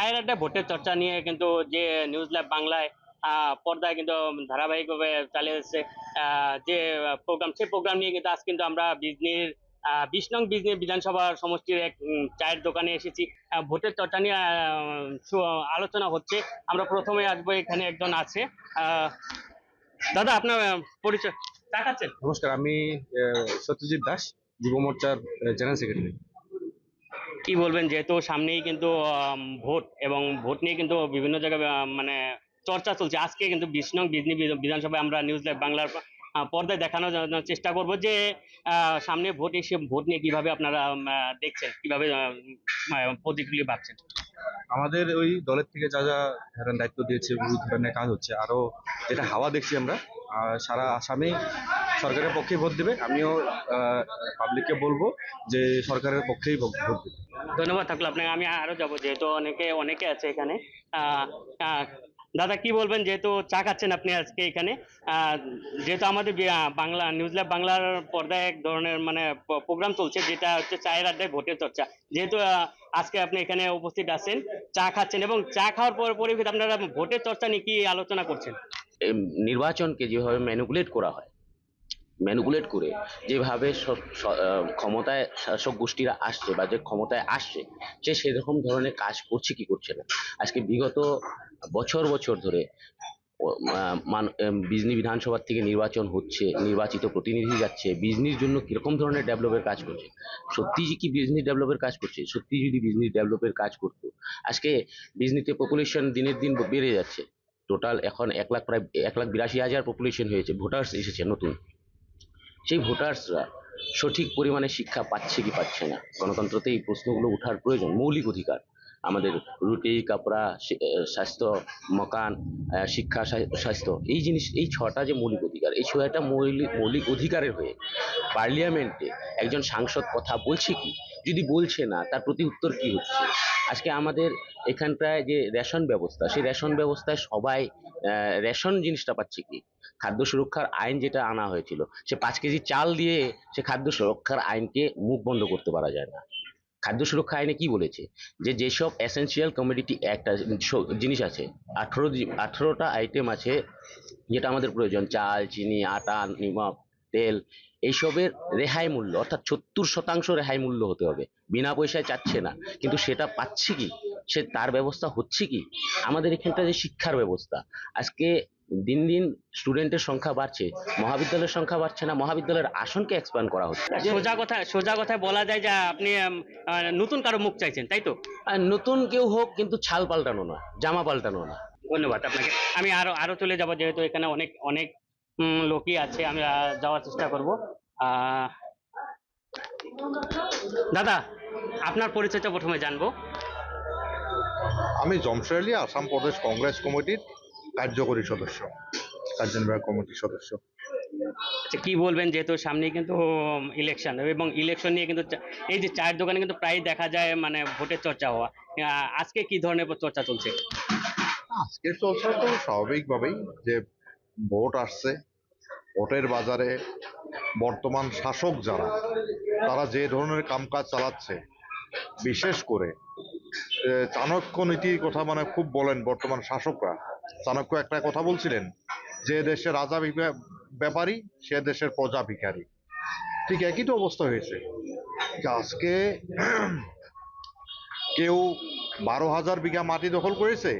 চায়ের আড্ডায় ভোটের চর্চা নিয়ে কিন্তু যে নিউজ ল্যাব বাংলায় পর্দায় কিন্তু ধারাবাহিকভাবে চালিয়ে যাচ্ছে যে প্রোগ্রাম, সেই প্রোগ্রাম নিয়ে কিন্তু আজ কিন্তু আমরা বিজনির 20 নং বিজনি বিধানসভা সমষ্টির এক চায়ের দোকানে এসেছি। ভোটের চর্চা নিয়ে আলোচনা হচ্ছে। আমরা প্রথমে আসবো, এখানে একজন আছে। আহ, দাদা, আপনার পরিচয়। চা খাচ্ছেন? নমস্কার, আমি সত্যজিৎ দাস, যুব মোর্চার জেনারেল সেক্রেটারি। কি বলবেন, যেহেতু সামনেই কিন্তু ভোট, এবং ভোট নিয়ে কিন্তু বিভিন্ন জায়গায় মানে চর্চা চলছে। আজকে কিন্তু 20 নং বিজনি বিধানসভায় আমরা নিউজ লাইভ বাংলার পর্দায় দেখানোর জন্য চেষ্টা করব যে সামনে ভোট এসে ভোট নিয়ে কিভাবে আপনারা দেখছেন, কিভাবে প্রতিক্রিয়া ভাবছেন। আমাদের ওই দলের থেকে যা যা ধরেন দায়িত্ব দিয়েছে ওই ধরনের কাজ হচ্ছে। আরো যেটা হাওয়া দেখছি আমরা, সারা আসামে সরকারের পক্ষে ভোট দেবে। আমিও পাবলিককে বলবো যে সরকারের পক্ষেই ভোট দেবে। ধন্যবাদ থাকলো আপনাকে। আমি আরো যাব, যেহেতু অনেকে অনেকে আছে এখানে। আহ আহ, দাদা, কি বলবেন, যেহেতু চা খাচ্ছেন আপনি আজকে এখানে, আহ, যেহেতু আমাদের বাংলা নিউজ ল্যাব বাংলার পর্দায় এক ধরনের মানে প্রোগ্রাম চলছে, যেটা হচ্ছে চায়ের আড্ডায় ভোটের চর্চা। যেহেতু আজকে আপনি এখানে উপস্থিত আছেন, চা খাচ্ছেন, এবং চা খাওয়ার পরিপ্রেক্ষিতে আপনারা ভোটের চর্চা নিয়ে কি আলোচনা করছেন? নির্বাচনকে যেভাবে ম্যানিপুলেট করা হয়, ম্যানিপুলেট করে যেভাবে ক্ষমতায় শাসক গোষ্ঠীরা আসছে বা যে ক্ষমতায় আসছে, সে সেরকম ধরনের কাজ করছে কি করছে না। আজকে বিগত বছর বছর ধরে বিজনি বিধানসভা থেকে নির্বাচন হচ্ছে, নির্বাচিত প্রতিনিধি যাচ্ছে, বিজনির জন্য কিরকম ধরনের ডেভেলপের কাজ করছে। সত্যি কি বিজনি ডেভেলপের কাজ করছে? সত্যি যদি বিজনি ডেভেলপের কাজ করতো, আজকে বিজনিতে পপুলেশন দিনের দিন বেড়ে যাচ্ছে। টোটাল এখন 1 লাখ, প্রায় 1,82,000 পপুলেশন হয়েছে। ভোটার্স এসেছে নতুন। সেই ভোটার্সরা সঠিক পরিমাণে শিক্ষা পাচ্ছে কি পাচ্ছে না, গণতন্ত্রতে এই প্রশ্নগুলো ওঠার প্রয়োজন। মৌলিক অধিকার আমাদের, রুটি কাপড়া, স্বাস্থ্য, মকান, শিক্ষা, স্বাস্থ্য, এই জিনিস, এই 6টা যে মৌলিক অধিকার, এই 6টা মৌলিক অধিকারের হয়ে পার্লামেন্টে একজন সাংসদ কথা বলছে কি? যদি বলছে না, তার প্রতি উত্তর কি হচ্ছে? আজকে আমাদের এখানটায় যে রেশন ব্যবস্থা, সেই রেশন ব্যবস্থায় সবাই রেশন জিনিসটা পাচ্ছে কি? খাদ্য সুরক্ষার আইন যেটা আনা হয়েছিল, সে 5 কেজি চাল দিয়ে সে খাদ্য সুরক্ষার আইনকে মুখ বন্ধ করতে পারা যায় না। খাদ্য সুরক্ষা আইনে কি বলেছে? যে যেসব এসেন্সিয়াল কমোডিটি একটা জিনিস আছে, 18টা আইটেম আছে যেটা আমাদের প্রয়োজন, চাল, চিনি, আটা, নিমক, তেল, এইসবের রেহাই মূল্য, অর্থাৎ 70% রেহাই মূল্য হতে হবে। বিনা পয়সায় চাচ্ছে না, কিন্তু সেটা পাচ্ছে কি? সে তার ব্যবস্থা হচ্ছে কি? আমাদের এখানটা যে শিক্ষার ব্যবস্থা, আজকে দিন দিন স্টুডেন্টের সংখ্যা বাড়ছে, মহাবিদ্যালয়ের সংখ্যা বাড়ছে না, মহাবিদ্যালয়ের আসনকে এক্সপ্যান্ড করা হচ্ছে। সোজা কথায় বলা যায় যে আপনি নতুন কারো মুখ চাইছেন, তাই তো? আর নতুন কেউ হোক, কিন্তু ছাল পাল্টানো না, জামা পাল্টানো না। ধন্যবাদ আপনাকে। আমি আরো আরো চলে যাব, যেহেতু এখানে অনেক অনেক লোকই আছে। আমি যাওয়ার চেষ্টা করব। আহ দাদা, আপনার পরিচয়টা প্রথমে জানবো। আমি জমশের আলী, আসাম প্রদেশ কংগ্রেস কমিটির কার্যকরী সদস্য, কার্যনির্বাহী কমিটির সদস্য। আচ্ছা, কি বলবেন, যেহেতু সামনে কিন্তু ইলেকশন, এবং ইলেকশন নিয়ে কিন্তু এই যে চায়ের দোকানে কিন্তু প্রায় দেখা যায় মানে ভোটের চর্চা হওয়া। আজকে কি ধরনের চর্চা চলছে? আজকে চলছে তো স্বাভাবিকভাবেই যে ভোট আসছে, ভোটের বাজারে বর্তমান শাসক যারা, তারা যে ধরনের কামকাজ চালাচ্ছে, বিশেষ করে চাণক্য নীতির কথা মানে খুব বলেন বর্তমান শাসকরা। চাণক্য একটা কথা বলছিলেন, যে দেশে রাজা ব্যাপারী, সে দেশের প্রজা ভিখারি। ঠিক একই তো অবস্থা হয়েছে। আজকে কেউ 12,000 বিঘা মাটি দখল করেছে,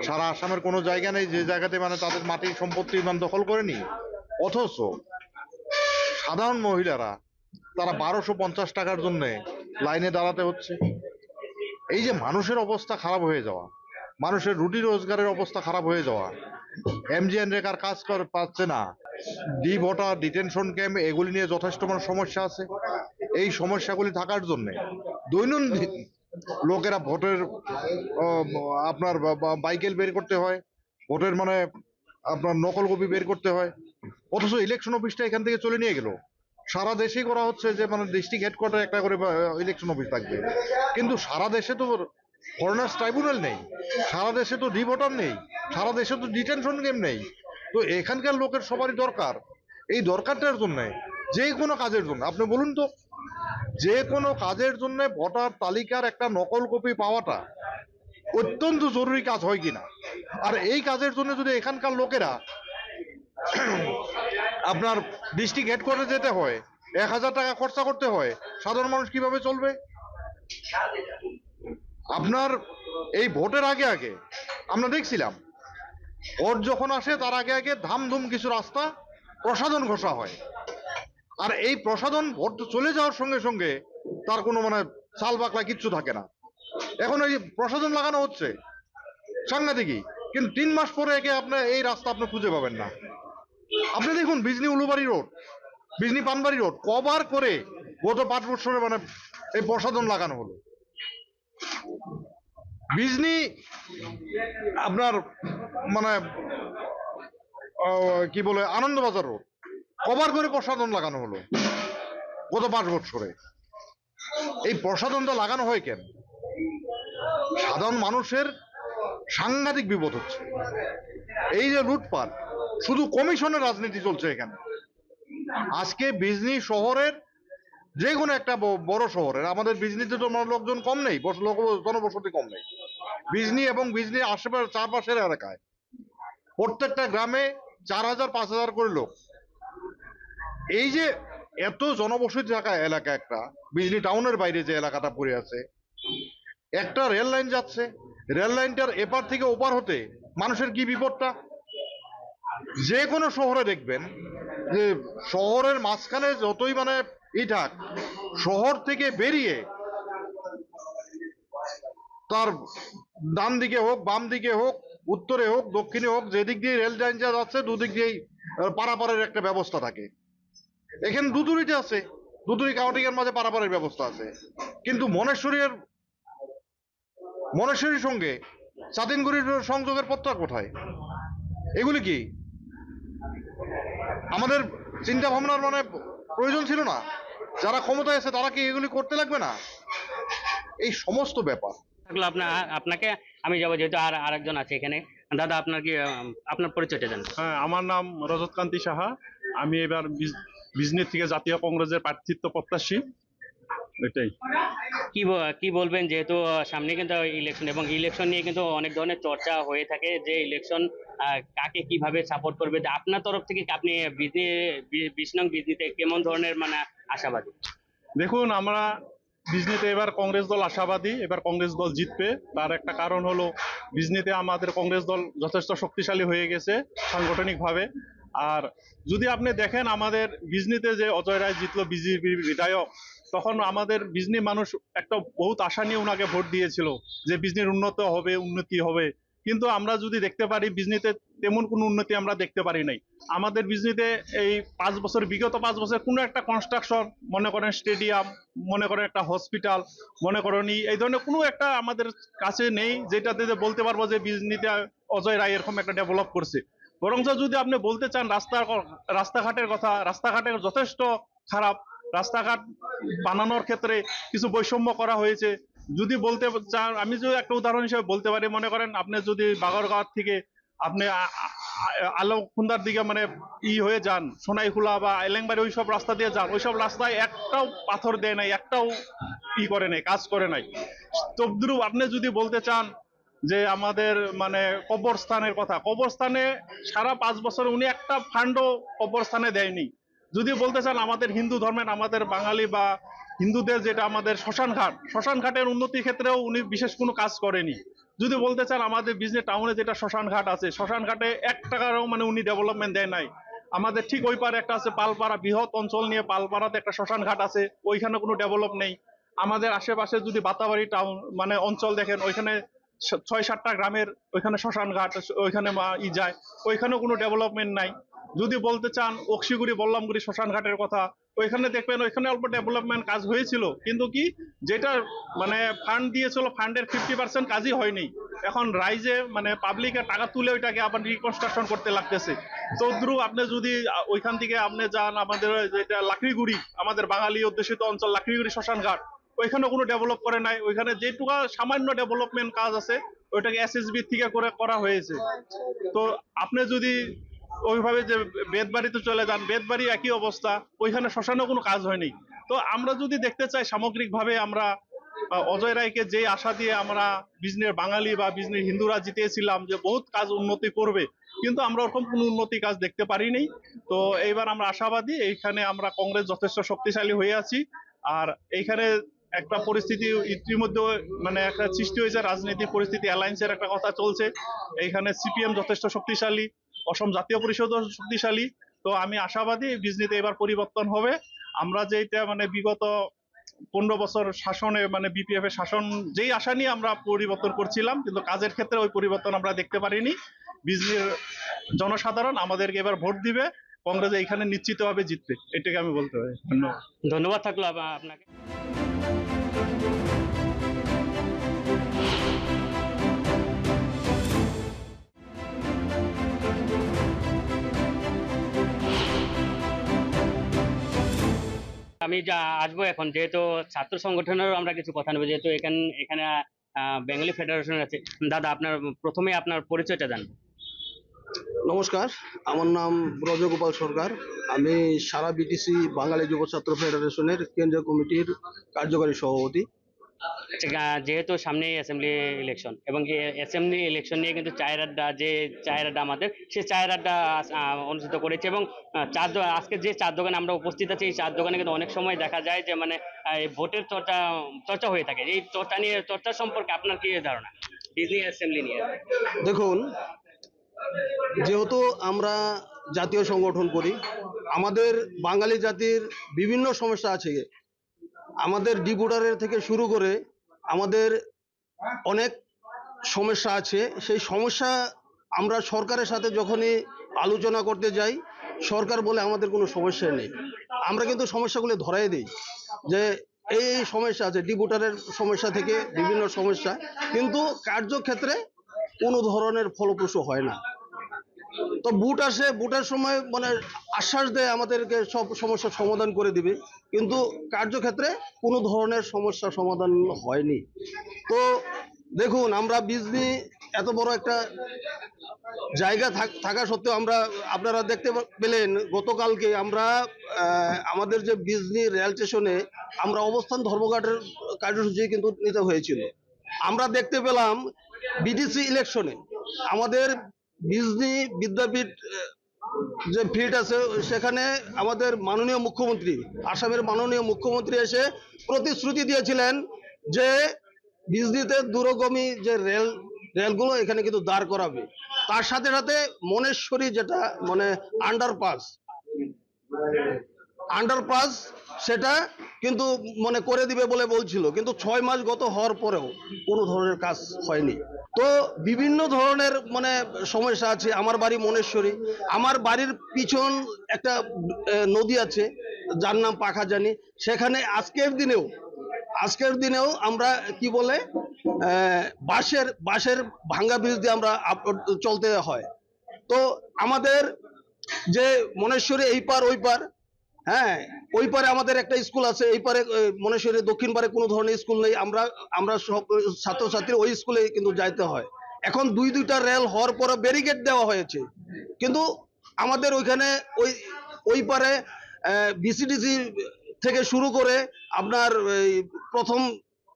সারা আসামের কোনো জায়গা নেই যে জায়গাতে মানে তাদের মাটি সম্পত্তি মানে দখল করেনি। অথচ সাধারণ মহিলারা, তারা 1250 টাকার জন্য লাইনে দাঁড়াতে হচ্ছে। এই যে মানুষের অবস্থা খারাপ হয়ে যাওয়া, মানুষের রুটি রোজগারের অবস্থা খারাপ হয়ে যাওয়া, এমজিএন রেখার কাজ পাচ্ছে না, ডি ভোটার, ডিটেনশন ক্যাম্প, এগুলি নিয়ে যথেষ্ট সমস্যা আছে। এই সমস্যাগুলি থাকার জন্য দৈনন্দিন লোকেরা ভোটের আপনার বাইকেল বের করতে হয়, ভোটের মানে আপনার নকল কপি বের করতে হয়। অথচ ইলেকশন অফিসটা এখান থেকে চলে নিয়ে গেল। সারা দেশেই করা হচ্ছে যে মানে ডিস্ট্রিক্ট হেডকোয়ার্টার একটা করে ইলেকশন অফিস থাকবে, কিন্তু সারা দেশে তো ফরেনার্স ট্রাইব্যুনাল নেই, সারা দেশে তো ডি ভোটার নেই, সারা দেশে তো ডিটেনশন ক্যাম্প নেই। তো এখানকার লোকের সবারই দরকার। এই দরকারটার জন্য যে কোনো কাজের জন্য, আপনি বলুন তো, যে কোনো কাজের জন্য ভোটার তালিকার একটা নকল কপি পাওয়াটা অত্যন্ত জরুরি কাজ হয় কিনা। আর এই কাজের জন্য যদি এখানকার লোকেরা আপনার ডিস্ট্রিক্ট হেডকোয়ার্টারে যেতে হয়, 1000 টাকা খরচা করতে হয়, সাধারণ মানুষ কিভাবে চলবে? আপনার এই ভোটের আগে আগে আমরা দেখছিলাম, ভোট যখন আসে তার আগে আগে ধামধুম কিছু রাস্তা প্রসাধন ঘোষা হয়, আর এই প্রসাধন ভোট চলে যাওয়ার সঙ্গে সঙ্গে তার কোনো মানে চাল বাকলা কিচ্ছু থাকে না। এখন এই প্রসাধন লাগানো হচ্ছে সাংঘাতিকই, কিন্তু 3 মাস পরে একে আপনি এই রাস্তা আপনি খুঁজে পাবেন না। আপনি দেখুন বিজনি উলুবাড়ি রোড, বিজনি পানবাড়ি রোড কবার করে গত 5 বছরে মানে এই প্রসাধন লাগানো হলো। বিজনি আপনার মানে কি বলে আনন্দবাজার রোড কবার করে প্রসাধন লাগানো হলো গত 5 বছরে। এই প্রসাধনটা লাগানো হয় কেন? সাধারণ মানুষের সাংঘাতিক বিপদ হচ্ছে। এই যে লুটপাট, শুধু কমিশনের রাজনীতি চলছে এখানে। আজকে বিজনি শহরের যে কোনো একটা বড় শহরের, আমাদের বিজনিতে তো লোকজন কম নেই, জনবসতি কম নেই। বিজনি এবং বিজনি আশেপাশে চারপাশের এলাকায় প্রত্যেকটা গ্রামে 4000-5000 করে লোক। এই যে এত জনবসতি থাকা এলাকা, একটা বিজনি টাউনের বাইরে যে এলাকাটা পড়ে আছে, একটা রেল লাইন যাচ্ছে, রেল লাইনটার এপার থেকে ওপার হতে মানুষের কি বিপদটা। যে কোনো শহরে দেখবেন যে শহরের মাঝখানে যতই মানে থাক, শহর থেকে বেরিয়ে তার ডান দিকে হোক, বাম দিকে হোক, উত্তরে হোক, দক্ষিণে হোক, যেদিক দিয়ে রেল লাইন যাচ্ছে দুদিক দিয়েই পারাপারের একটা ব্যবস্থা থাকে। এখানে দুদুরিতে আছে, দুদুরি কাউটিংয়ের মাঝে পারাপারের ব্যবস্থা আছে, কিন্তু মনেশ্বরীর সঙ্গে চাতিনগুড়ির সংযোগের পথটা কোথায়? এগুলি কি আমাদের চিন্তা ভাবনার মানে প্রয়োজন ছিল না? যারা ক্ষমতায় আছে তারা কি এগুলি করতে লাগবে না? এই সমস্ত ব্যাপার থাকলো আপনাকে আমি যাবো, যেহেতু আরেকজন আছে এখানে। দাদা, আপনার কি আপনার পরিচয়টা জানেন? হ্যাঁ, আমার নাম রজত কান্তি সাহা। আমি এবার বিজনি থেকে জাতীয় কংগ্রেসের প্রার্থিত্ব প্রত্যাশী। এটাই। কি বলবেন, যেহেতু সামনে কিন্তু ইলেকশন, এবং ইলেকশন নিয়ে কিন্তু অনেক ধরনের চর্চা হয়ে থাকে, যে ইলেকশন কাকে কিভাবে সাপোর্ট করবে, যে আপনার তরফ থেকে আপনি বিজনি 20 নং বিজনিতে কেমন ধরনের মানে আশাবাদী? দেখুন, আমরা বিজনিতে এবার কংগ্রেস দল আশাবাদী, এবার কংগ্রেস দল জিতবে। তার একটা কারণ হলো বিজনিতে আমাদের কংগ্রেস দল যথেষ্ট শক্তিশালী হয়ে গেছে সাংগঠনিকভাবে। আর যদি আপনি দেখেন আমাদের বিজনিতে যে অজয় রায় জিতলো বিজেপির বিধায়ক, তখন আমাদের বিজনি মানুষ একটা বহুত আশা নিয়ে ওনাকে ভোট দিয়েছিল যে বিজনির উন্নতি হবে। কিন্তু আমরা যদি দেখতে পারি বিজনিতে তেমন কোনো উন্নতি আমরা দেখতে পারি নাই। আমাদের বিজনিতে এই বিগত 5 বছর কোনো একটা কনস্ট্রাকশন, মনে করেন স্টেডিয়াম, মনে করেন একটা হসপিটাল, মনে করেন এই ধরনের কোনো একটা আমাদের কাছে নেই যেটাতে বলতে পারবো যে বিজনিতে অজয় রায় এরকম একটা ডেভেলপ করছে। বরঞ্চ যদি আপনি বলতে চান রাস্তাঘাটের কথা, রাস্তাঘাটের যথেষ্ট খারাপ। রাস্তাঘাট বানানোর ক্ষেত্রে কিছু বৈষম্য করা হয়েছে। যদি বলতে চান, আমি যদি একটা উদাহরণ হিসেবে বলতে পারি, মনে করেন আপনি যদি বাগরগাঁও থেকে আপনি আলমখুন্দার দিকে মানে হয়ে যান, সোনাইখোলা বা এলেংবাড়ি, ওইসব রাস্তা দিয়ে যান, ওইসব রাস্তায় একটাও পাথর দেয় নাই, একটাও করে নাই, কাজ করে নাই। তদ্রুপ আপনি যদি বলতে চান যে আমাদের মানে কবরস্থানের কথা, কবরস্থানে সারা 5 বছর উনি একটা ফান্ডও কবরস্থানে দেয়নি। যদি বলতে চান আমাদের হিন্দু ধর্মের, আমাদের বাঙালি বা হিন্দুদের যেটা আমাদের শ্মশান ঘাটের উন্নতির ক্ষেত্রেও উনি বিশেষ কোনো কাজ করেনি। যদি বলতে চান আমাদের বিজনি টাউনে যেটা শ্মশান ঘাট আছে, শ্মশান ঘাটে 1 টাকারও মানে উনি ডেভেলপমেন্ট দেয় নাই। আমাদের ঠিক ওই পারে একটা আছে পালপাড়া, বৃহৎ অঞ্চল নিয়ে পালপাড়াতে একটা শ্মশান ঘাট আছে, ওইখানে কোনো ডেভেলপ নেই। আমাদের আশেপাশে যদি বাতাবাড়ি টাউন মানে অঞ্চল দেখেন, ওইখানে 6-7টা গ্রামের ওইখানে শ্মশান ঘাট, ওইখানে যায়, ওইখানেও কোনো ডেভেলপমেন্ট নাই। যদি বলতে চান অক্সিগুড়ি, বল্লামগুড়ি শ্মশান ঘাটের কথা, ওইখানে দেখবেন ওইখানে অল্প ডেভেলপমেন্ট কাজ হয়েছিল, কিন্তু কি যেটা মানে ফান্ড দিয়েছিল, ফান্ডের 50% কাজই হয়নি। এখন রাইজে মানে পাবলিকে টাকা তুলে ওইটাকে আবার রিকনস্ট্রাকশন করতে লাগতেছে। তদ্রুপ আপনি যদি ওইখান থেকে আপনি যান আমাদের যেটা লাকড়িগুড়ি, আমাদের বাঙালি অধ্যুষিত অঞ্চল লাকড়িগুড়ি শ্মশান ঘাট, ওইখানে কোনো ডেভেলপ করে নাই। ওইখানে যেটুকু সামান্য ডেভেলপমেন্ট কাজ আছে ওইটাকে এসএসবি থেকে করা হয়েছে। তো আপনি যদি ওইভাবে যে বেতবাড়িতে চলে যান, বেতবাড়ি একই অবস্থা, ওইখানে শ্মশানেও কোনো কাজ হয়নি। তো আমরা যদি দেখতে চাই সামগ্রিকভাবে আমরা অজয় রায়কে যে আশা দিয়ে আমরা বিজনেস বাঙালি বা বিজনেস হিন্দুরা জিতেছিলাম যে বহুত কাজ উন্নতি করবে, কিন্তু আমরা ওরকম কোনো উন্নতি কাজ দেখতে পারিনি। তো এইবার আমরা আশাবাদী, এইখানে আমরা কংগ্রেস যথেষ্ট শক্তিশালী হয়ে আছি। আর এইখানে একটা পরিস্থিতি ইতিমধ্যে মানে একটা সৃষ্টি হয়েছে, রাজনৈতিক পরিস্থিতি অ্যালায়েন্সের একটা কথা চলছে। এইখানে সিপিএম যথেষ্ট শক্তিশালী, অসম জাতীয় পরিষদও শক্তিশালী। তো আমি আশাবাদী বিজনেসে এবার পরিবর্তন হবে। আমরা যেটা মানে বিগত 15 বছর শাসনে মানে বিপিএফ এর শাসন যেই আশা নিয়ে আমরা পরিবর্তন করছিলাম, কিন্তু কাজের ক্ষেত্রে ওই পরিবর্তন আমরা দেখতে পারিনি। বিজনেস জনসাধারণ আমাদেরকে এবার ভোট দিবে, কংগ্রেস এইখানে নিশ্চিতভাবে জিতবে, এটাকে আমি বলতে পারি। ধন্যবাদ। ধন্যবাদ থাকলো আপনাকে। আমি যা আসবো এখন, যেহেতু ছাত্র সংগঠনেরও আমরা কিছু কথা নেবো, যেহেতু এখানে বেঙ্গলি ফেডারেশন আছে। দাদা, আপনার প্রথমে আপনার পরিচয়টা জানবো। নমস্কার, আমার নাম ব্রজগোপাল সরকার। আমি সারা বিটিসি বাঙালি যুব ছাত্র ফেডারেশনের কেন্দ্রীয় কমিটির কার্যকারী সভাপতি। আচ্ছা, যেহেতু সামনে অ্যাসেম্বলি ইলেকশন, এবং অ্যাসেম্বলি ইলেকশন নিয়ে কিন্তু চায়ের আড্ডা আমাদের, সেই চায়ের আড্ডা অনুষ্ঠিত করেছে। এবং আজকে যে চার দোকানে আমরা উপস্থিত আছি, এই চার দোকানে কিন্তু অনেক সময় দেখা যায় যে মানে এই ভোটের চর্চা হয়ে থাকে। এই চর্চা সম্পর্কে আপনার কি ধারণা ডিজনি অ্যাসেম্বলি নিয়ে? দেখুন, যেহেতু আমরা জাতীয় সংগঠন করি, আমাদের বাঙালি জাতির বিভিন্ন সমস্যা আছে। আমাদের ডিপুটারের থেকে শুরু করে আমাদের অনেক সমস্যা আছে। সেই সমস্যা আমরা সরকারের সাথে যখনই আলোচনা করতে যাই, সরকার বলে আমাদের কোনো সমস্যা নেই। আমরা কিন্তু সমস্যাগুলো ধরাই দিই যে এই সমস্যা আছে, ডিপুটারের সমস্যা থেকে বিভিন্ন সমস্যা, কিন্তু কার্যক্ষেত্রে কোনো ধরনের ফলপ্রসূ হয় না। তো বুট আসে, বুটের সময় মানে আশ্বাস দেয় আমাদেরকে সব সমস্যার সমাধান করে দিবে, কিন্তু কার্যক্ষেত্রে কোনো ধরনের সমস্যা সমাধান হয়নি। তো দেখুন, আমরা বিজনি এত বড় একটা জায়গা থাকা সত্ত্বেও আপনারা দেখতে পেলেন গতকালকে আমরা আমাদের যে বিজনি রেল স্টেশনে আমরা অবস্থান ধর্মঘটের কার্যসূচি কিন্তু নিতে হয়েছিল। আমরা দেখতে পেলাম বিটিসি ইলেকশনে আমাদের বিজনি বিদ্যাপীঠ যে ফিল্ড আছে, সেখানে আমাদের মাননীয় মুখ্যমন্ত্রী, আসামের মাননীয় মুখ্যমন্ত্রী এসে প্রতিশ্রুতি দিয়েছিলেন যে বিজনিতে দূরগামী যে রেলগুলো এখানে কিন্তু দাঁড় করাবে। তার সাথে সাথে মনেশ্বরী যেটা মানে আন্ডারপাস সেটা কিন্তু মনে করে দিবে বলে বলছিল, কিন্তু 6 মাস গত হওয়ার পরেও কোনো ধরনের কাজ হয়নি। তো বিভিন্ন ধরনের মানে সমস্যা আছে। আমার বাড়ি মনেশ্বরী, আমার বাড়ির পিছন একটা নদী আছে যার নাম পাখাজানি। সেখানে আজকের দিনেও আমরা কি বলে বাঁশের ভাঙ্গা ব্রিজ দিয়ে আমরা চলতে হয়। তো আমাদের যে মনেশ্বরী এই পার ওই পার, হ্যাঁ, ওই পারে আমাদের একটা স্কুল আছে, এই পারে মনেশ্বরী দক্ষিণ পারে কোনো ধরনের স্কুল নেই। আমরা সব ছাত্রছাত্রী ওই স্কুলে কিন্তু যাইতে হয়। এখন দুইটা রেল হওয়ার পরে ব্যারিকেড দেওয়া হয়েছে, কিন্তু আমাদের ওইখানে ওই পারে বিসিডিসি থেকে শুরু করে আপনার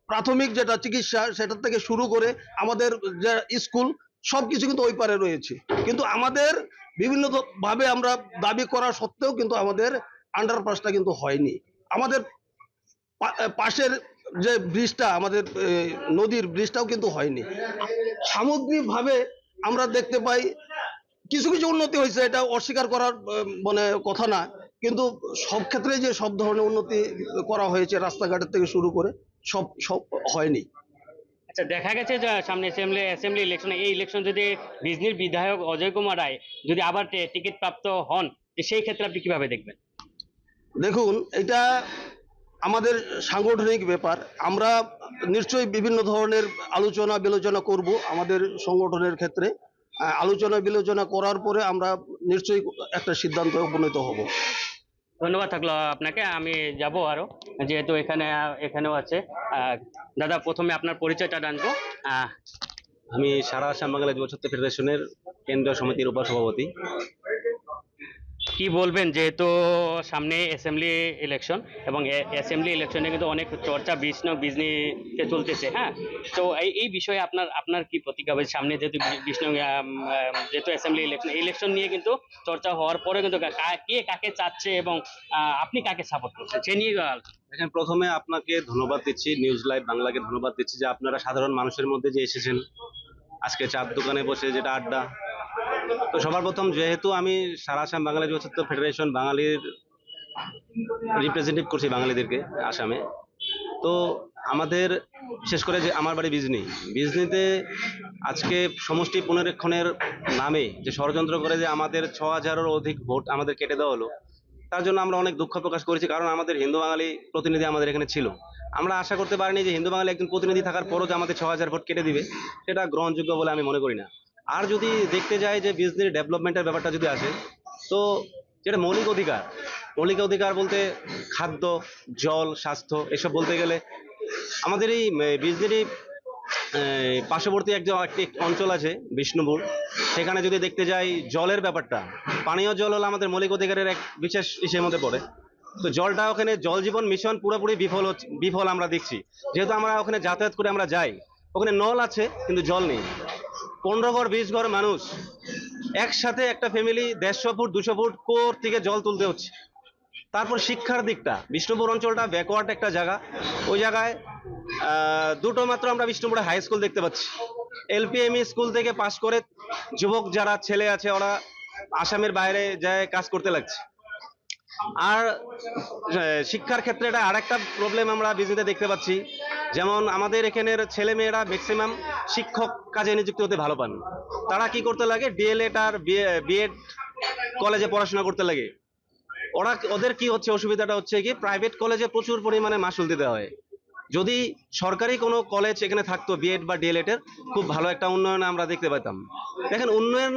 প্রাথমিক যেটা চিকিৎসা সেটার থেকে শুরু করে আমাদের যে স্কুল সবকিছু কিন্তু ওই পারে রয়েছে। কিন্তু আমাদের বিভিন্ন ভাবে আমরা দাবি করা সত্ত্বেও কিন্তু আমাদের আন্ডারপাসটা কিন্তু হয়নি। আমাদের পাশের যে ব্রিজটা, আমাদের নদীর ব্রিজটাও কিন্তু হয়নি। সামগ্রিকভাবে আমরা দেখতে পাই কিছু উন্নতি হয়েছে, এটা অস্বীকার করার মানে কথা না, কিন্তু সব ক্ষেত্রে যে সব ধরনের উন্নতি করা হয়েছে রাস্তাঘাটের থেকে শুরু করে সব হয়নি। আচ্ছা, দেখা গেছে যে সামনে অ্যাসেম্বলি ইলেকশনে, এই ইলেকশন যদি বিজনির বিধায়ক অজয় কুমার রায় যদি আবার টিকিট প্রাপ্ত হন, সেই ক্ষেত্রে আপনি কিভাবে দেখবেন? দেখুন, এটা আমাদের সাংগঠনিক ব্যাপার। আমরা নিশ্চয়ই বিভিন্ন ধরনের আলোচনা বিলোচনা করব আমাদের সংগঠনের ক্ষেত্রে। আলোচনা বিলোচনা করার পরে আমরা নিশ্চয়ই একটা সিদ্ধান্তে উপনীত হব। ধন্যবাদ থাকলো আপনাকে। আমি যাব আরো, যেহেতু এখানেও আছে। দাদা, প্রথমে আপনার পরিচয়টা জানবো। আমি সারা আসাম বাঙালি যুব ছাত্র ফেডারেশনের কেন্দ্রীয় সমিতির উপসভাপতি। কি বলবেন, যেহেতু সামনে অ্যাসেম্বলি ইলেকশন এবং অ্যাসেম্বলি ইলেকশনে কিন্তু অনেক চর্চা বিজনেসে চলতেছে, হ্যাঁ, তো এই বিষয়ে আপনার আপনার কি প্রতিক্রিয়া হবে? সামনে যেহেতু যেহেতু অ্যাসেম্বলি ইলেকশন নিয়ে কিন্তু চর্চা হওয়ার পরে কিন্তু কে কাকে চাচ্ছে এবং আপনি কাকে সাপোর্ট করছেন সে নিয়ে দেখেন, প্রথমে আপনাকে ধন্যবাদ দিচ্ছি, নিউজ লাইভ বাংলাকে ধন্যবাদ দিচ্ছি যে আপনারা সাধারণ মানুষের মধ্যে যে এসেছেন আজকে চার দোকানে বসে যেটা আড্ডা। তো সবার প্রথম, যেহেতু আমি সারা আসাম বাঙালি যুবছাত্র ফেডারেশন বাঙালির রিপ্রেজেন্টেটিভ করছি বাঙালিদেরকে আসামে, তো আমাদের বিশেষ করে যে আমার বাড়ি বিজনিতে আজকে সমষ্টি পুনরীক্ষণের নামে যে ষড়যন্ত্র করে যে আমাদের 6,000-এরও অধিক ভোট আমাদের কেটে দেওয়া হলো, তার জন্য আমরা অনেক দুঃখ প্রকাশ করেছি। কারণ আমাদের হিন্দু বাঙালি প্রতিনিধি আমাদের এখানে ছিল, আমরা আশা করতে পারিনি যে হিন্দু বাঙালি একজন প্রতিনিধি থাকার পরও যে আমাদের 6,000 ভোট কেটে দিবে, সেটা গ্রহণযোগ্য বলে আমি মনে করি না। আর যদি দেখতে যাই যে বিজনেস ডেভেলপমেন্টের ব্যাপারটা যদি আসে, তো যেটা মৌলিক অধিকার বলতে খাদ্য, জল, স্বাস্থ্য, এসব বলতে গেলে আমাদের এই বিজনেরই পার্শ্ববর্তী একটি অঞ্চল আছে বিষ্ণুপুর, সেখানে যদি দেখতে যাই জলের ব্যাপারটা, পানীয় জল হলো আমাদের মৌলিক অধিকারের এক বিশেষ ইসের মধ্যে পড়ে। তো জলটা ওখানে জল জীবন মিশন পুরোপুরি বিফল আমরা দেখছি। যেহেতু আমরা ওখানে যাতায়াত করে আমরা যাই, ওখানে নল আছে কিন্তু জল নেই। 15 ঘর 20 ঘর মানুষ একসাথে, একটা ফ্যামিলি 150 ফুট 200 ফুট কোর থেকে জল তুলতে হচ্ছে। তারপর শিক্ষার দিকটা, বিষ্ণুপুর অঞ্চলটা ব্যাকওয়ার্ড একটা জায়গা, ওই জায়গায় দুটো মাত্র আমরা বিষ্ণুপুরে হাই স্কুল দেখতে পাচ্ছি। এলপিএমই স্কুল থেকে পাশ করে যুবক যারা ছেলে আছে ওরা আসামের বাইরে যায় কাজ করতে লাগছে। আর শিক্ষার ক্ষেত্রে এটা আরেকটা প্রবলেম আমরা বিজনেসে দেখতে পাচ্ছি, যেমন আমাদের এখানের ছেলে মেয়েরা ম্যাক্সিমাম শিক্ষক কাজে নিযুক্ত হতে ভালো পান। তারা কি করতে লাগে, ডিএলএড আর বিএড কলেজে পড়াশোনা করতে লাগে। ওদের কি হচ্ছে, অসুবিধাটা হচ্ছে কি, প্রাইভেট কলেজে প্রচুর পরিমাণে মাসুল দিতে হয়। যদি সরকারি কোনো কলেজ এখানে থাকতো বিএড বা ডিএলএড এর, খুব ভালো একটা উন্নয়ন আমরা দেখতে পেতাম। দেখেন, উন্নয়ন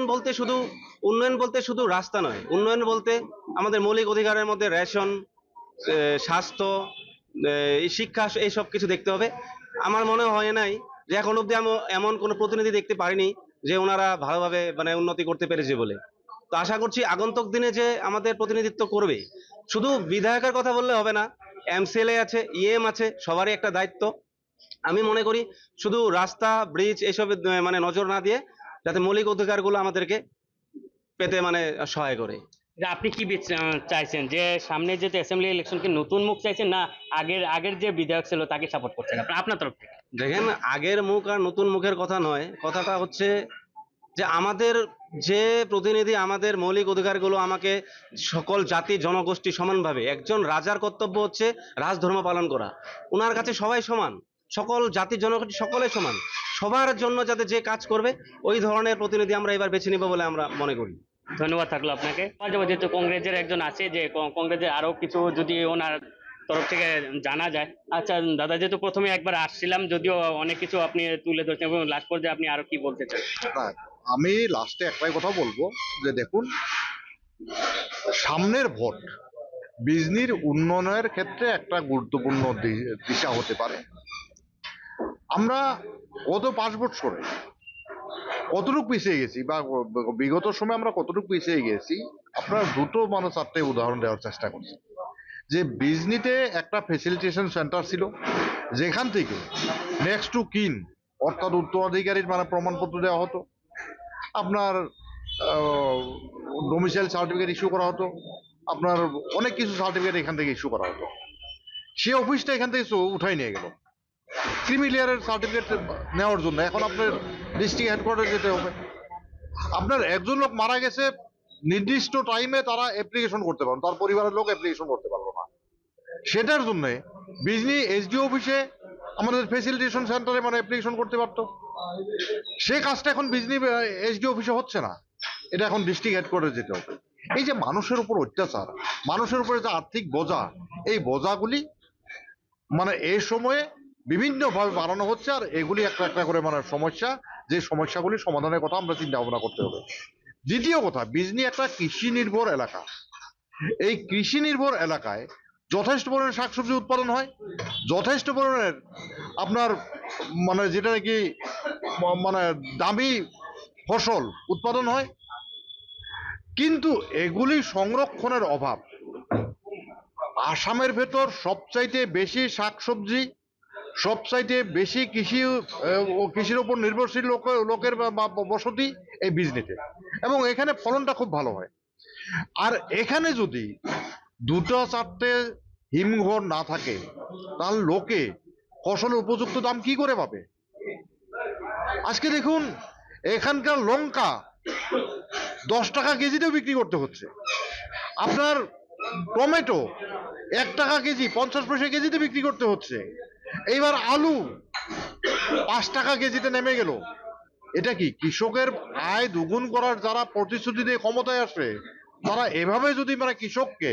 বলতে শুধু রাস্তা নয়, উন্নয়ন বলতে আমাদের মৌলিক অধিকারের মধ্যে রেশন, স্বাস্থ্য, শিক্ষা, এইসব কিছু দেখতে হবে। আমার মনে হয় নাই যে এখন অব্দি আমি এমন কোনো প্রতিনিধি দেখতে পারিনি যে ওনারা ভালোভাবে মানে উন্নতি করতে পেরেছে বলে। তো আশা করছি আগন্তুক দিনে যে আমাদের প্রতিনিধিত্ব করবে, শুধু বিধায়কের কথা বললে হবে না, এমসিএলএ আছে, ইএম আছে, সবারই একটা দায়িত্ব। আমি মনে করি শুধু রাস্তা, ব্রিজ এইসব মানে নজর না দিয়ে যাতে মৌলিক অধিকারগুলো আমাদেরকে পেতে মানে সহায় করে। যে আপনি কি চাইছেন, যে সামনে যেহেতু অ্যাসেম্বলি ইলেকশনকে নতুন মুখ চাইছেন, না আগের যে বিধায়ক ছিল তাকে সাপোর্ট করছেন আপনার তরফ থেকে? দেখেন, আগের মুখ আর নতুন মুখের কথা নয়, কথাটা হচ্ছে যে আমাদের যে প্রতিনিধি আমাদের মৌলিক অধিকারগুলো আমাকে সকল জাতি জনগোষ্ঠী সমানভাবে, একজন রাজার কর্তব্য হচ্ছে রাজধর্ম পালন করা। ওনার কাছে সবাই সমান, সকল জাতি জনগোষ্ঠী সকলে সমান, সবার জন্য যাতে যে কাজ করবে ওই ধরনের প্রতিনিধি আমরা এবার বেছে নিব বলে আমরা মনে করি। ধন্যবাদ থাকলো আপনাকে। যেহেতু কংগ্রেসের একজন আছে, যে কংগ্রেসের আরো কিছু যদি ওনার তরফ থেকে জানা যায়। আচ্ছা দাদা, যেহেতু প্রথমে একবার আসছিলাম, যদিও অনেক কিছু আপনি তুলে ধরছেন, এবং লাস্ট পর্যায়ে আপনি আরো কি বলতে চান? আমি লাস্টে একটাই কথা বলবো যে দেখুন, সামনের ভোট বিজনির উন্নয়নের ক্ষেত্রে একটা গুরুত্বপূর্ণ দিশা হতে পারে। আমরা গত 5 বছরে কতটুকু পিছিয়ে গেছি বা বিগত সময় আমরা কতটুকু পিছিয়ে গেছি, আপনার দুটো মানে 4টে উদাহরণ দেওয়ার চেষ্টা করছি। যে বিজনিতে একটা ফেসিলিটেশন সেন্টার ছিল, যেখান থেকে নেক্সট টু কিন অর্থাৎ উত্তরাধিকারীর মানে প্রমাণপত্র দেওয়া হতো, আপনার ডোমিসাইল সার্টিফিকেট ইস্যু করা হতো, আপনার অনেক কিছু সার্টিফিকেট এখান থেকে ইস্যু করা হতো। সে অফিসটা এখান থেকে উঠাই নিয়ে গেল ক্রিমিলিয়ারের সার্টিফিকেট নেওয়ার জন্য। এখন আপনার ডিস্ট্রিক্ট হেডকোয়ার্টার যেতে হবে। আপনার একজন লোক মারা গেছে, নির্দিষ্ট টাইমে তারা অ্যাপ্লিকেশন করতে পারেন, তার পরিবারের লোক অ্যাপ্লিকেশন করতে পারলো না, সেটার জন্য বিজনি এসডিও অফিসে আমাদের ফেসিলিটেশন সেন্টারে মানে অ্যাপ্লিকেশন করতে পারতো। সে কাজটা এখন বিজনি এসডিও অফিসে হচ্ছে না, এটা এখন ডিস্ট্রিক্ট হেডকোয়ার্টারে যেতে হবে। এই যে মানুষের উপর অত্যাচার, মানুষের উপরে যে আর্থিক বোঝা, এই বোঝাগুলি মানে এই সময়ে বিভিন্নভাবে বাড়ানো হচ্ছে, আর এগুলি একটা একটা করে মানে সমস্যা, যে সমস্যাগুলি সমাধানের কথা আমরা চিন্তা ভাবনা করতে হবে। দ্বিতীয় কথা, বিজনি একটা কৃষি নির্ভর এলাকা। এই কৃষি নির্ভর এলাকায় যথেষ্ট পরিমাণে শাকসবজি উৎপাদন হয়, যথেষ্ট পরিমাণের আপনার মানে যেটা নাকি মানে দামি ফসল উৎপাদন হয়, কিন্তু এগুলি সংরক্ষণের অভাব। আসামের ভেতর সবচাইতে বেশি শাকসবজি, সবচাইতে বেশি কৃষির উপর নির্ভরশীল লোকের বসতি এই বিজনিতে, এবং এখানে ফলনটা খুব ভালো হয়। আর এখানে যদি 2-4টে হিমঘর না থাকে তাহলে লোকে ফসলের উপযুক্ত দাম কি করে পাবে? আজকে দেখুন এখানকার লঙ্কা 10 টাকা কেজিতেও বিক্রি করতে হচ্ছে। আপনার টমেটো 1 টাকা কেজি 50 পয়সা কেজিতে বিক্রি করতে হচ্ছে। এইবার আলু 5 টাকা কেজিতে নেমে গেল। এটা কি কৃষকের আয় দ্বিগুণ করার যারা প্রতিশ্রুতি দিয়ে ক্ষমতায় আসে তারা এভাবে যদি কৃষককে,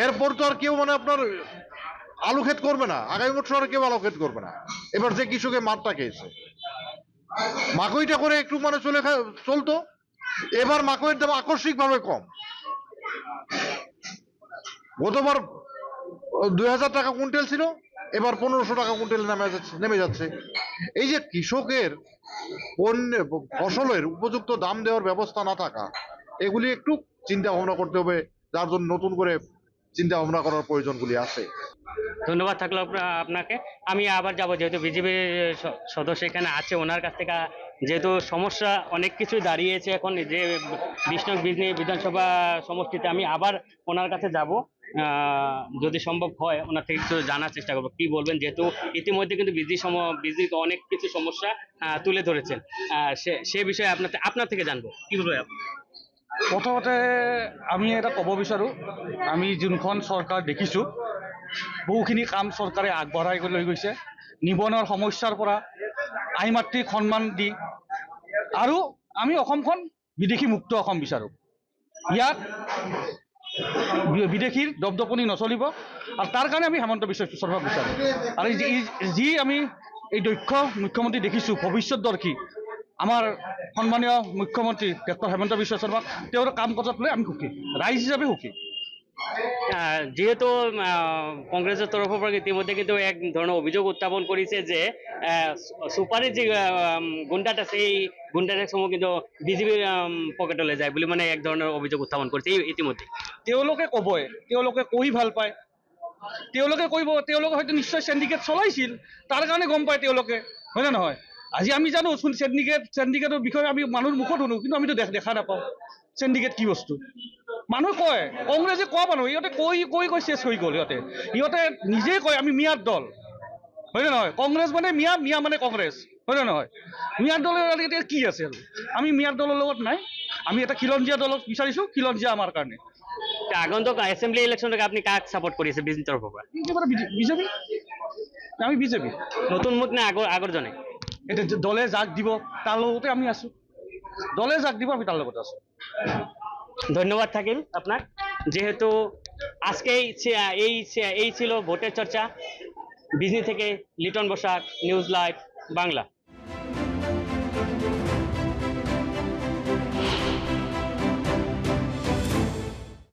এরপর তো আর কেউ আপনার আলু ক্ষেত করবে না, আগামী বছর আর কেউ আলু ক্ষেত করবে না। এবার যে কৃষকের মারটা খেয়েছে, মাকইটা করে একটু চলতো, এবার মাকইয়ের দাম আকস্মিকভাবে কম। গতবার 2000 টাকা কুইন্টাল ছিল, এবার 1500 টাকা কুইন্টাল নেমে যাচ্ছে। এই যে কৃষকের ফসলের উপযুক্ত দাম দেওয়ার ব্যবস্থা না থাকা, এগুলি একটু চিন্তা ভাবনা করতে হবে, যার জন্য নতুন করে চিন্তা ভাবনা করার প্রয়োজনগুলি আছে। ধন্যবাদ থাকলো আপনাকে। আমি আবার যাব, যেহেতু বিজেপির সদস্য এখানে আছে, ওনার কাছ থেকে যেহেতু সমস্যা অনেক কিছু দাঁড়িয়েছে এখন যে 20 নং বিধানসভা সমষ্টিতে, আমি আবার ওনার কাছে যাব, যদি সম্ভব হয় ওনার থেকে কিছু জানার চেষ্টা করবো। কি বলবেন, যেহেতু ইতিমধ্যে কিন্তু বিজেপি অনেক কিছু সমস্যা তুলে ধরেছেন, সে বিষয়ে আপনার থেকে জানবো কি বলবেন। প্ৰথমতে আমি এটা ক'ব বিচাৰোঁ, আমি যোনখন চৰকাৰ দেখিছোঁ বহুখিনি কাম চৰকাৰে আগবঢ়াই লৈ গৈছে, নিবনুৱাৰ সমস্যাৰ পৰা আই মাতৃক সন্মান দি, আৰু আমি অসমখন বিদেশী মুক্ত অসম বিচাৰোঁ। ইয়াত বিদেশীৰ দপদপনি নচলিব, আৰু তাৰ কাৰণে আমি হেমন্ত বিশ্ব শৰ্মাক বিচাৰোঁ। আৰু যি আমি এই দক্ষ মুখ্যমন্ত্ৰী দেখিছোঁ, ভৱিষ্যতদৰ্শী আমাৰ সন্মানীয় মুখ্যমন্ত্ৰী ডক্টৰ হেমন্ত বিশ্ব শৰ্মাক, তেওঁৰ কাম কাজত লৈ আমি সুখী, ৰাইজ হিচাপে সুখী। যেহেতু কংগ্রেসের তরফের পৰা ইতিমধ্যে কিন্তু এক ধরনের অভিযোগ উত্থাপন করেছে যে সুপারির যে গুন্ডাটা, সেই গুন্ডাটার সময় কিন্তু বিজেপির পকেটলৈ যায় বুলি এক ধরনের অভিযোগ উত্থাপন করেছে ইতিমধ্যে। তেওঁলোকে ক'বই, তেওঁলোকে কৈ ভাল পায়, তেওঁলোকে কৰিব, তেওঁলোকে হয়তো নিশ্চয় চেণ্ডিকেট চলাইছিল, তাৰ কাৰণে গম পায় তেওঁলোকে, হয়নে নহয়? আজি আমি জানো চেণ্ডিকেটৰ বিষয়ে আমি মানুহৰ মুখত শুনো, কিন্তু আমিতো দেখা নাপাওঁ চেণ্ডিকেট কি বস্তু। মানুহে কয়, কংগ্ৰেছে কোৱা মানুহ, ইহঁতে কৈ চেছ হৈ গ'ল। ইহঁতে নিজেই কয় আমি মিয়াৰ দল, হয়নে নহয়? কংগ্ৰেছ মানে মিয়া মানে কংগ্ৰেছ, হয়নে নহয়? মিয়াৰ দলৰ এতিয়া কি আছে আৰু? আমি মিয়াৰ দলৰ লগত নাই, আমি এটা খিলঞ্জীয়া দলক বিচাৰিছোঁ, খিলঞ্জীয়া আমাৰ কাৰণে। আগন্তুক এসেম্বলি ইলেকশনকে আপনি কাক সাপোর্ট করেছে বিজেপির তরফের পৰা? বিজেপি, আমি বিজেপি। নতুন মুখ না আগৰ জনে? এতিয়া দলে যাক দিব তাৰ লগতে আমি আছোঁ, দলে যাক দিব আমি তাৰ লগতে আছোঁ। ধন্যবাদ থাকিল আপনার। যেহেতু আজকে এই ছিল ভোটের চর্চা। বিজনি থেকে লিটন বসাক, নিউজ লাইভ বাংলা।